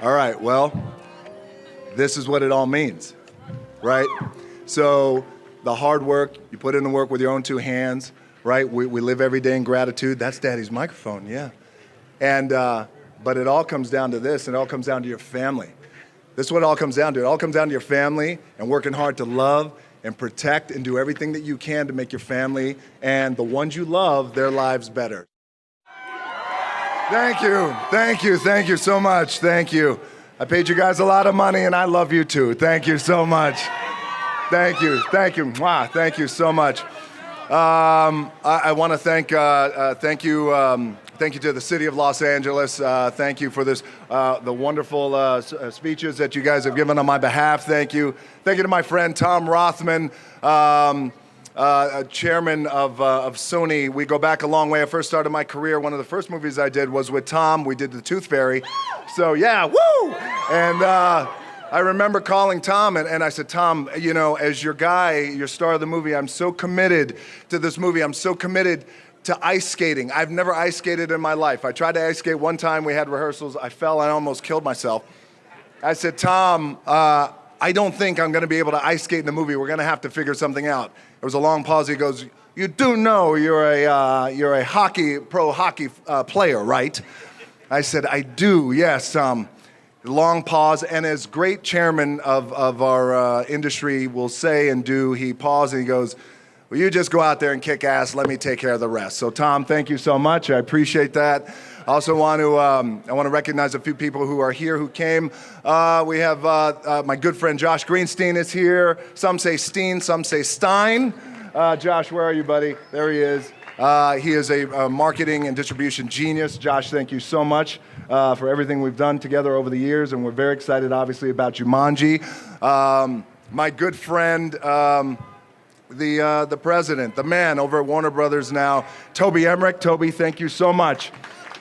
All right, well, this is what it all means, right? So the hard work, you put in the work with your own two hands, right? We live every day in gratitude. That's Daddy's microphone, yeah. And, but it all comes down to this, and it all comes down to your family. This is what it all comes down to. It all comes down to your family and working hard to love and protect and do everything that you can to make your family and the ones you love, their lives better. Thank you, thank you, thank you so much, thank you. I paid you guys a lot of money and I love you too. Thank you so much. Thank you, mwah, thank you so much. I want to thank you to the city of Los Angeles. Thank you for this, the wonderful speeches that you guys have given on my behalf. Thank you. Thank you to my friend Tom Rothman, chairman of Sony. We go back a long way. I first started my career. One of the first movies I did was with Tom. We did The Tooth Fairy. So yeah, woo! And I remember calling Tom and I said, Tom, you know, as your guy, your star of the movie, I'm so committed to this movie. I'm so committed to ice skating. I've never ice skated in my life. I tried to ice skate one time. We had rehearsals. I fell. I almost killed myself. I said, Tom, I don't think I'm going to be able to ice skate in the movie. We're going to have to figure something out. There was a long pause. He goes, you do know you're a pro hockey player, right? I said, I do, yes. Long pause, and as great chairman of our industry will say and do, he paused and he goes, well, you just go out there and kick ass. Let me take care of the rest. So, Tom, thank you so much. I appreciate that. I also want to recognize a few people who are here who came. We have my good friend Josh Greenstein is here. Some say Steen, some say Stein. Josh, where are you, buddy? There he is. He is a marketing and distribution genius. Josh, thank you so much for everything we've done together over the years, and we're very excited, obviously, about Jumanji. My good friend, the president, the man over at Warner Brothers now, Toby Emmerich. Toby, thank you so much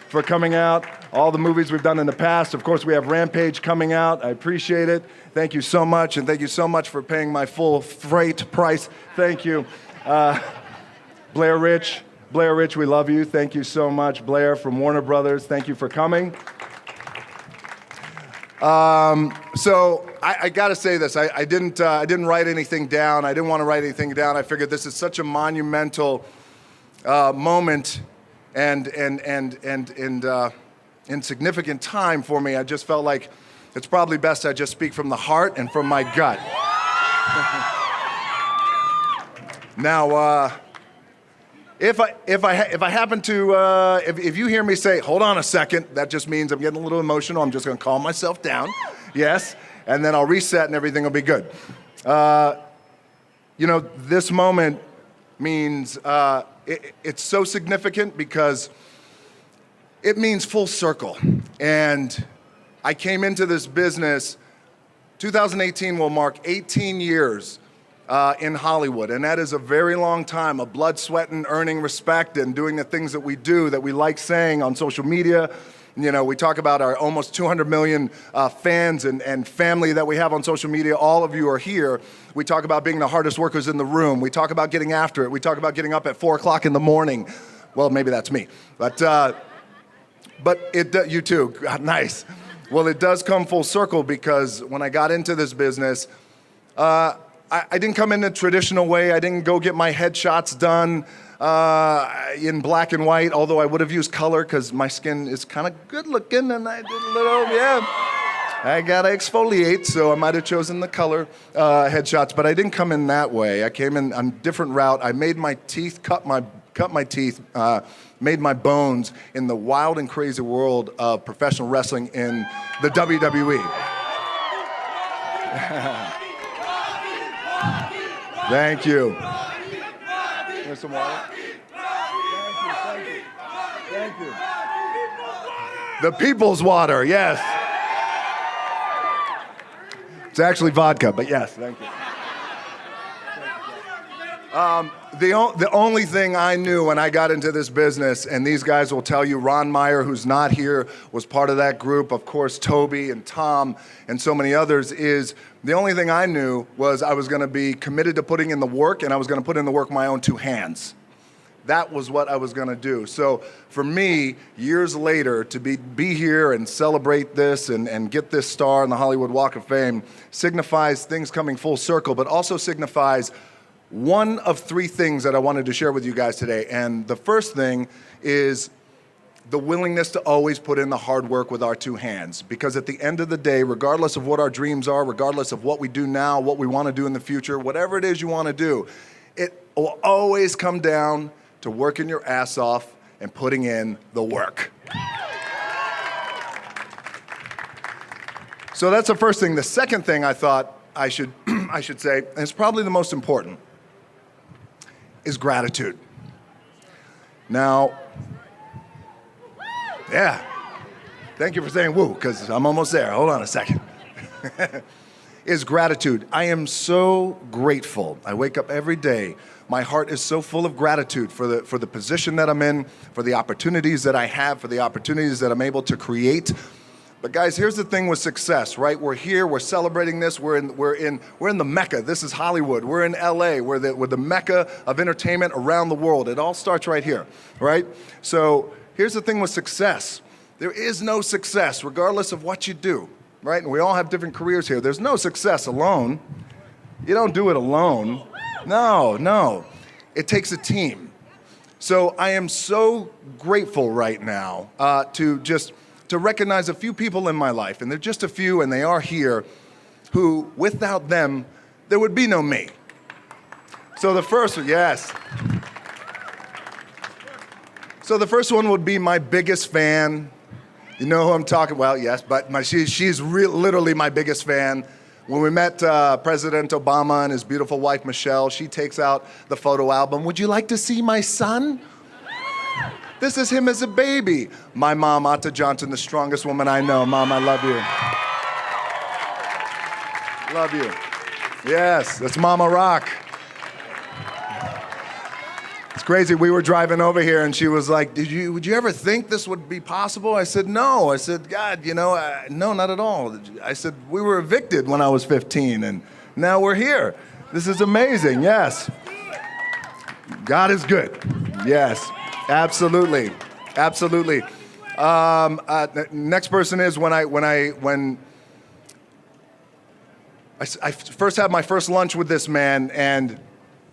for coming out. All the movies we've done in the past. Of course, we have Rampage coming out. I appreciate it. Thank you so much, and thank you so much for paying my full freight price. Thank you. Blair Rich, we love you. Thank you so much. Blair from Warner Brothers, thank you for coming. So I got to say this. I didn't write anything down. I didn't want to write anything down. I figured this is such a monumental moment and significant time for me. I just felt like it's probably best I just speak from the heart and from my gut. Now, if I happen to, if you hear me say, hold on a second, that just means I'm getting a little emotional. I'm just going to calm myself down. Yes. And then I'll reset and everything will be good. You know, this moment means, it's so significant because it means full circle. And I came into this business, 2018 will mark 18 years in Hollywood, and that is a very long time of blood, sweat, and earning respect and doing the things that we do that we like saying on social media. You know, we talk about our almost 200 million fans and family that we have on social media. All of you are here. We talk about being the hardest workers in the room. We talk about getting after it. We talk about getting up at 4 o'clock in the morning. Well, maybe that's me, but you too, nice. Well, it does come full circle because when I got into this business, I didn't come in the traditional way. I didn't go get my headshots done in black and white, although I would have used color because my skin is kind of good looking and I did a little, yeah. I gotta exfoliate, so I might have chosen the color headshots, but I didn't come in that way. I came in on a different route. I made my teeth, cut my teeth, made my bones in the wild and crazy world of professional wrestling in the WWE. Thank you. Here's some water. Thank you. The people's water, yes. It's actually vodka, but yes, thank you. The only thing I knew when I got into this business, and these guys will tell you, Ron Meyer, who's not here, was part of that group, of course, Toby and Tom and so many others, is the only thing I knew was I was going to be committed to putting in the work, and I was going to put in the work with my own two hands. that was what I was gonna do. So for me, years later, to be here and celebrate this and get this star on the Hollywood Walk of Fame signifies things coming full circle, but also signifies one of three things that I wanted to share with you guys today. And the first thing is the willingness to always put in the hard work with our two hands. Because at the end of the day, regardless of what our dreams are, regardless of what we do now, what we want to do in the future, whatever it is you want to do, it will always come down to working your ass off and putting in the work. So that's the first thing. The second thing I thought I should say, and it's probably the most important, is gratitude. Now, yeah, thank you for saying woo, because I'm almost there. Hold on a second. Is gratitude. I am so grateful. I wake up every day. My heart is so full of gratitude for the position that I'm in, for the opportunities that I have, for the opportunities that I'm able to create. But guys, here's the thing with success, right? We're here, we're celebrating this, we're in the Mecca. This is Hollywood. We're in LA. We're the Mecca of entertainment around the world. It all starts right here, right? So here's the thing with success. There is no success, regardless of what you do, right? And we all have different careers here. There's no success alone. You don't do it alone. No. It takes a team. So I am so grateful right now to recognize a few people in my life, and they're just a few, and they are here, who, without them, there would be no me. So the first one, yes. So the first one would be my biggest fan. You know who I'm talking about? Well, yes, but she's literally my biggest fan. When we met President Obama and his beautiful wife, Michelle, she takes out the photo album. Would you like to see my son? This is him as a baby. My mom, Atta Johnson, the strongest woman I know. Mom, I love you. Love you. Yes, that's Mama Rock. It's crazy. We were driving over here and she was like, would you ever think this would be possible? I said, no. I said, God, no, not at all. I said, we were evicted when I was 15 and now we're here. This is amazing. Yes. God is good. Yes. Absolutely. Next person is when I first had my first lunch with this man, and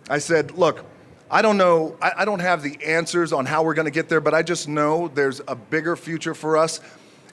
I said, look, I don't know, I don't have the answers on how we're going to get there, but I just know there's a bigger future for us,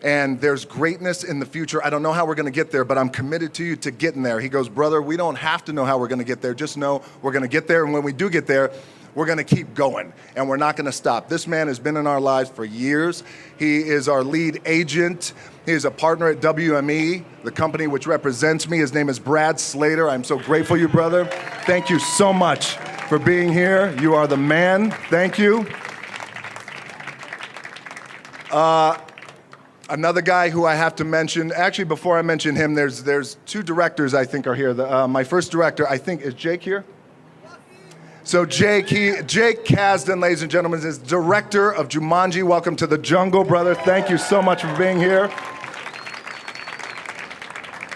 and there's greatness in the future. I don't know how we're going to get there, but I'm committed to you to getting there. He goes, brother, we don't have to know how we're going to get there. Just know we're going to get there, and when we do get there, we're going to keep going, and we're not going to stop. This man has been in our lives for years. He is our lead agent. He is a partner at WME, the company which represents me. His name is Brad Slater. I'm so grateful you, brother. Thank you so much for being here. You are the man. Thank you. Another guy who I have to mention, actually before I mention him, there's two directors I think are here. My first director, I think, is Jake here? So Jake Kasdan, ladies and gentlemen, is director of Jumanji. Welcome to the jungle, brother. Thank you so much for being here.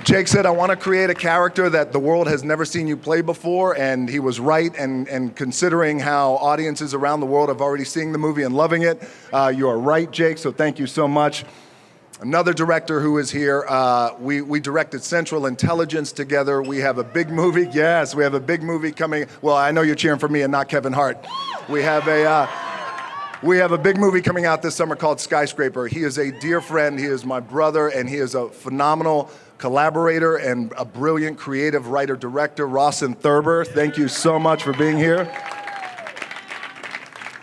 Jake said, I want to create a character that the world has never seen you play before, and he was right, and considering how audiences around the world have already seen the movie and loving it, you are right, Jake, so thank you so much. Another director who is here, we directed Central Intelligence together. We have a big movie, yes, we have a big movie coming. Well, I know you're cheering for me and not Kevin Hart. We have a big movie coming out this summer called Skyscraper. He is a dear friend, he is my brother, and he is a phenomenal collaborator and a brilliant creative writer-director, Rawson Thurber. Thank you so much for being here.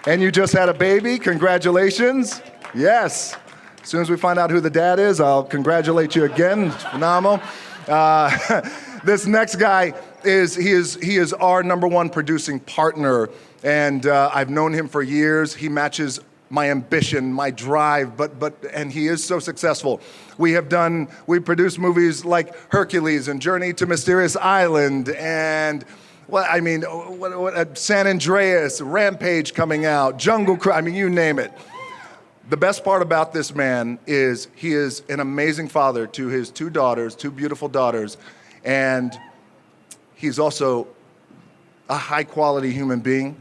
And you just had a baby, congratulations. Yes. As soon as we find out who the dad is, I'll congratulate you again. It's phenomenal. This next guy is our #1 producing partner, and I've known him for years. He matches my ambition, my drive, and he is so successful. We produced movies like Hercules and Journey to Mysterious Island, and San Andreas, Rampage coming out, Jungle Cruise, you name it. The best part about this man is he is an amazing father to his two beautiful daughters, and he's also a high-quality human being.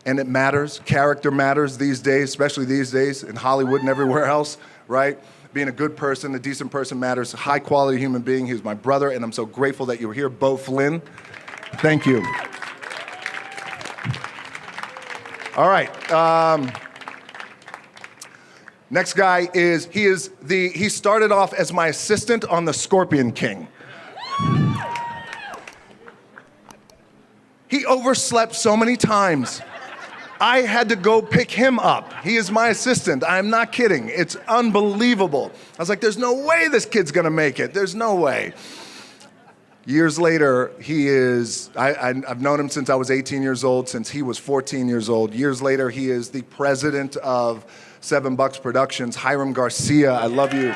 and it matters. Character matters these days, especially these days in Hollywood and everywhere else, right? Being a good person, a decent person matters. A high-quality human being. He's my brother, and I'm so grateful that you were here, Bo Flynn. Thank you. All right. Next guy is, he started off as my assistant on The Scorpion King. He overslept so many times. I had to go pick him up. He is my assistant. I'm not kidding. It's unbelievable. I was like, there's no way this kid's gonna make it. There's no way. Years later, I've known him since I was 18 years old, since he was 14 years old. Years later, he is the president of $7 Productions, Hiram Garcia. I love you.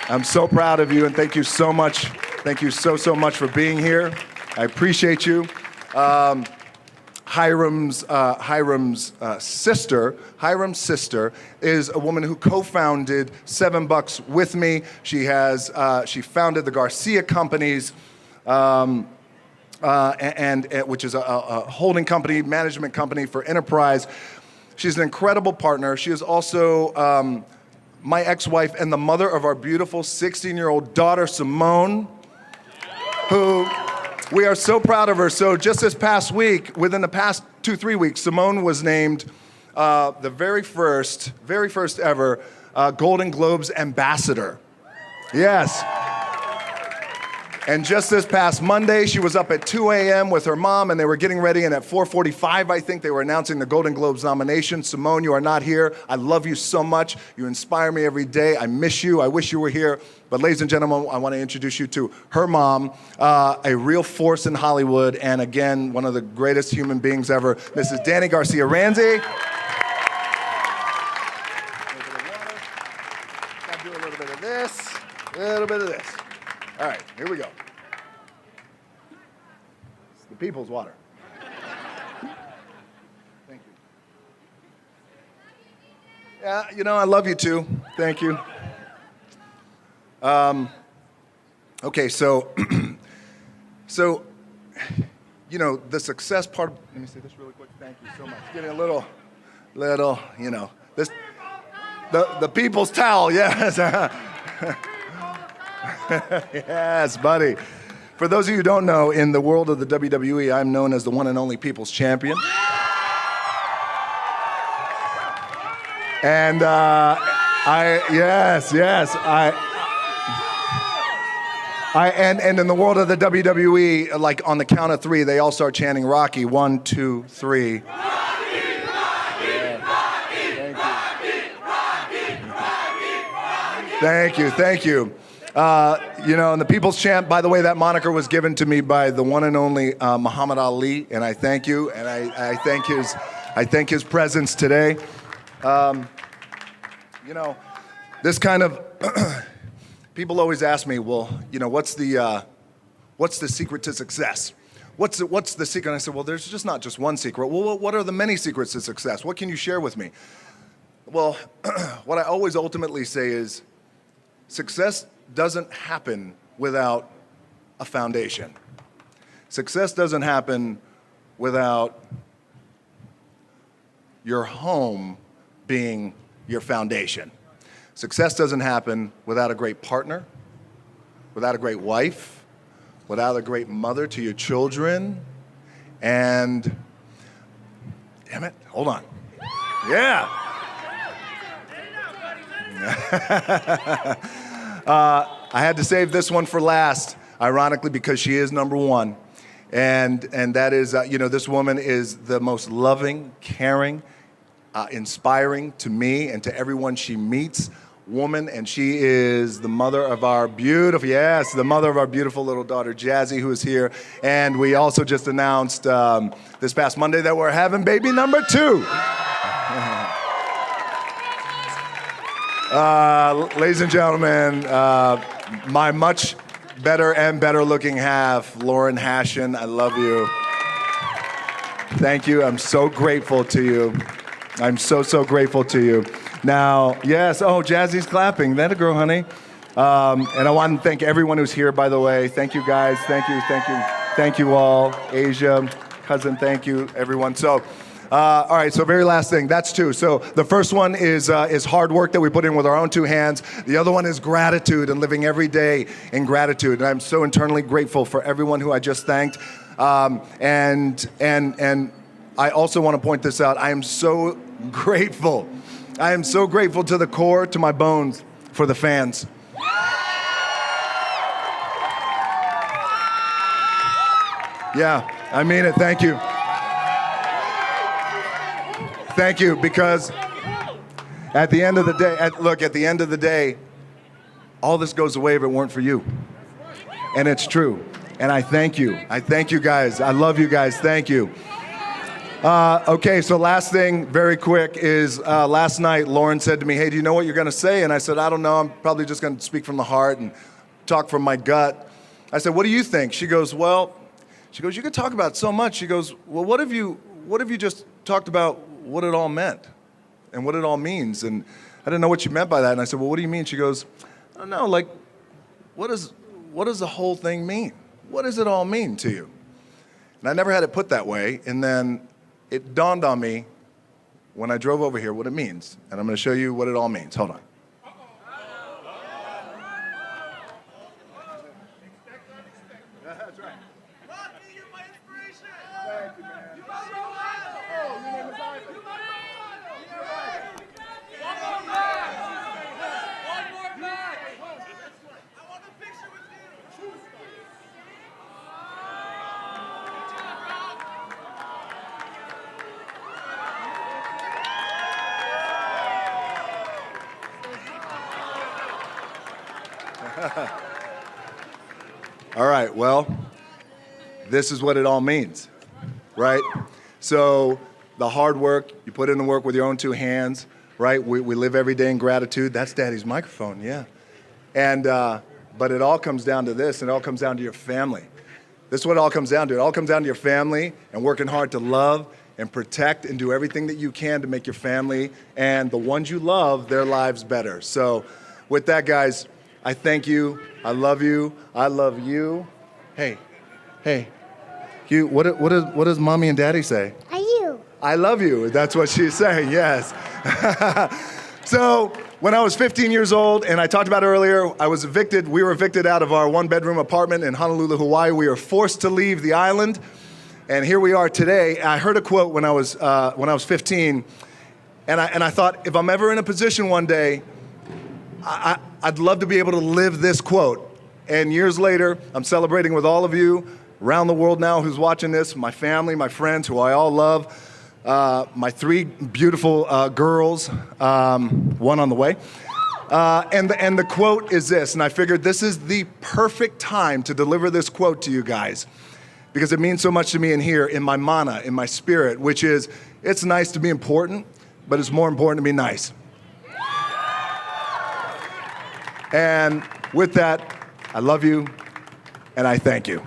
I'm so proud of you, and thank you so much. Thank you so much for being here. I appreciate you. Hiram's sister is a woman who co-founded $7 with me. She founded the Garcia Companies, which is a holding company, management company for enterprise. She's an incredible partner. She is also my ex-wife and the mother of our beautiful 16-year-old daughter, Simone, who we are so proud of her. So just this past week, within the past 2-3 weeks, Simone was named the very first ever Golden Globes ambassador. Yes. And just this past Monday, she was up at 2 a.m. with her mom, and they were getting ready, and at 4:45, I think, they were announcing the Golden Globes nomination. Simone, you are not here. I love you so much. You inspire me every day. I miss you. I wish you were here. But ladies and gentlemen, I want to introduce you to her mom, a real force in Hollywood, and again, one of the greatest human beings ever, Mrs. Danny Garcia Ramsey. Gotta do a little bit of this, a little bit of this. All right, here we go. It's the people's water. Thank you. Yeah, you know, I love you too. Thank you. Okay, so, you know, the success part, let me say this really quick. Thank you so much. Getting a little, you know, this, the people's towel, yes. Yes, buddy. For those of you who don't know, in the world of the WWE, I'm known as the one and only People's Champion. And and in the world of the WWE, like on the count of 3, they all start chanting Rocky. 1, 2, 3. Thank you. You know, and the People's Champ, by the way, that moniker was given to me by the one and only Muhammad Ali, and I thank you, and I thank his presence today. You know, this kind of people always ask me, well, you know, what's the secret to success? What's the secret? And I said, well, there's just not just one secret. Well, what are the many secrets to success? What can you share with me? Well, what I always ultimately say is, success doesn't happen without a foundation. Success doesn't happen without your home being your foundation. Success doesn't happen without a great partner, without a great wife, without a great mother to your children, and, damn it, hold on. Yeah. I had to save this one for last, ironically, because she is number one. And that is, you know, this woman is the most loving, caring, inspiring to me and to everyone she meets woman. And she is the mother of our beautiful little daughter, Jazzy, who is here. And we also just announced this past Monday that we're having baby number 2. Ladies and gentlemen, my much better looking half, Lauren Hashin. I love you. Thank you. I'm so grateful to you. I'm so grateful to you. Now, yes, oh, Jazzy's clapping. That a girl, honey. And I want to thank everyone who's here, by the way. Thank you, guys. Thank you all. Asia, cousin, thank you, everyone. So, all right, so very last thing, that's two. So the first one is hard work that we put in with our own two hands. The other one is gratitude and living every day in gratitude. And I'm so internally grateful for everyone who I just thanked. And I also want to point this out. I am so grateful. I am so grateful to the core, to my bones, for the fans. Yeah, I mean it. Thank you. Thank you, because at the end of the day, at the end of the day, all this goes away if it weren't for you. And it's true. And I thank you. I thank you guys. I love you guys. Thank you. Okay, so last thing, very quick, is last night Lauren said to me, hey, do you know what you're going to say? And I said, I don't know. I'm probably just going to speak from the heart and talk from my gut. I said, what do you think? She goes, you could talk about so much. She goes, well, what if you just talked about what it all meant and what it all means? And I didn't know what she meant by that. And I said, well, what do you mean? She goes, I don't know, like, what does the whole thing mean? What does it all mean to you? And I never had it put that way. And then it dawned on me when I drove over here what it means. And I'm going to show you what it all means. Hold on. That's right. Rocky, you're my inspiration. Thank you, man. You are my idol. Oh, your name is Ivan. You're my idol. Yeah, right. One more match. One more match. I want a picture with you. All right, well, this is what it all means, right? So the hard work, you put in the work with your own two hands, right? We live every day in gratitude. That's Daddy's microphone, yeah. And, but it all comes down to this, and it all comes down to your family. This is what it all comes down to. It all comes down to your family and working hard to love and protect and do everything that you can to make your family and the ones you love, their lives better. So with that, guys, I thank you. I love you. I love you. Hey, you. What does Mommy and Daddy say? Are you? I love you. That's what she's saying. Yes. So when I was 15 years old, and I talked about it earlier, I was evicted. We were evicted out of our one-bedroom apartment in Honolulu, Hawaii. We were forced to leave the island, and here we are today. I heard a quote when I was 15, and I thought, if I'm ever in a position one day, I'd love to be able to live this quote. And years later, I'm celebrating with all of you around the world now who's watching this, my family, my friends, who I all love, my three beautiful girls, one on the way. And the quote is this, and I figured this is the perfect time to deliver this quote to you guys, because it means so much to me in here, in my mana, in my spirit, which is, it's nice to be important, but it's more important to be nice. And with that, I love you, and I thank you.